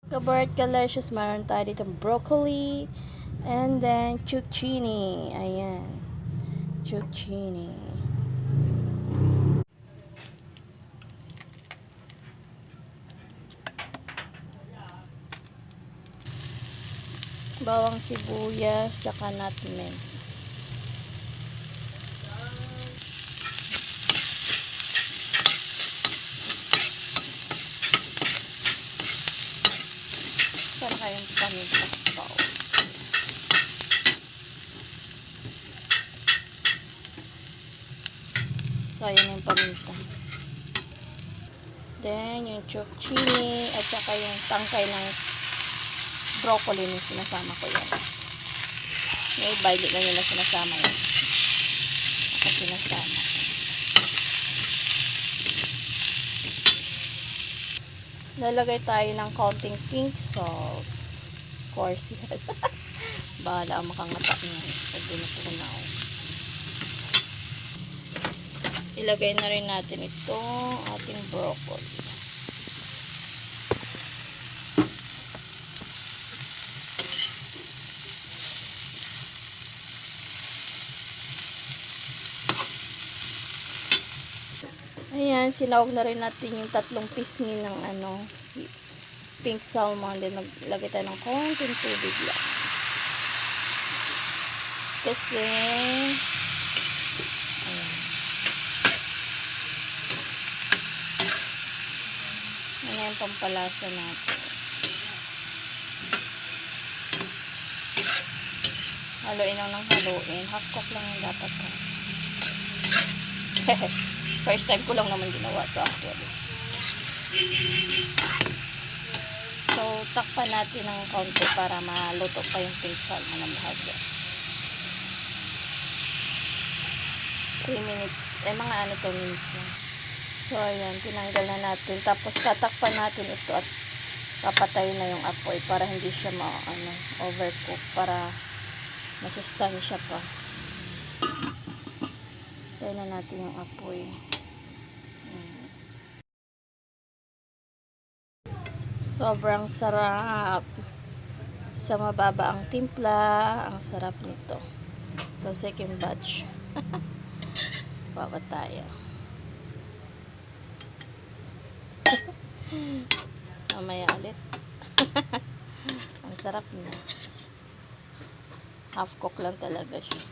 Kabart Kalicious, meron tayo dito broccoli and then zucchini. Ayan. Zucchini. Bawang sibuyas, saka nutmeg. Para kayong paminta. So, ayan yung paminta. Then, yung zucchini at saka yung tangkay ng broccoli na sinasama ko yan. May iba, hindi na nila sinasama yan. Ako sinasama. Lalagay tayo ng counting pink salt. Of course, yan. Bahala ang makangata niya. Pag dinutunaw. Ilagay na rin natin itong ating broccoli. Ayan, sinawag na rin natin yung 3 pisngi ng pink salmon. Then maglagay tayo ng konting tubig lang. Kasi ayan. Ayan yung pampalasa natin. Haluin lang ng haluin. Half cook lang yung dapat ka. First time ko lang naman ginawa ito actually. So, takpan natin ng konti para maluto pa yung pink salmon ng bahagya. 3 minutes. Mga 2 minutes lang. So, ayan. Tinanggal na natin. Tapos, tatakpan natin ito at papatayin na yung apoy para hindi siya overcook. Para masustansya pa. Tayin na natin yung apoy. Sobrang sarap. Sa mababa ang timpla, ang sarap nito. So, second batch. Baba tayo. Mamaya ulit. Ang sarap niya. Half cook lang talaga siya.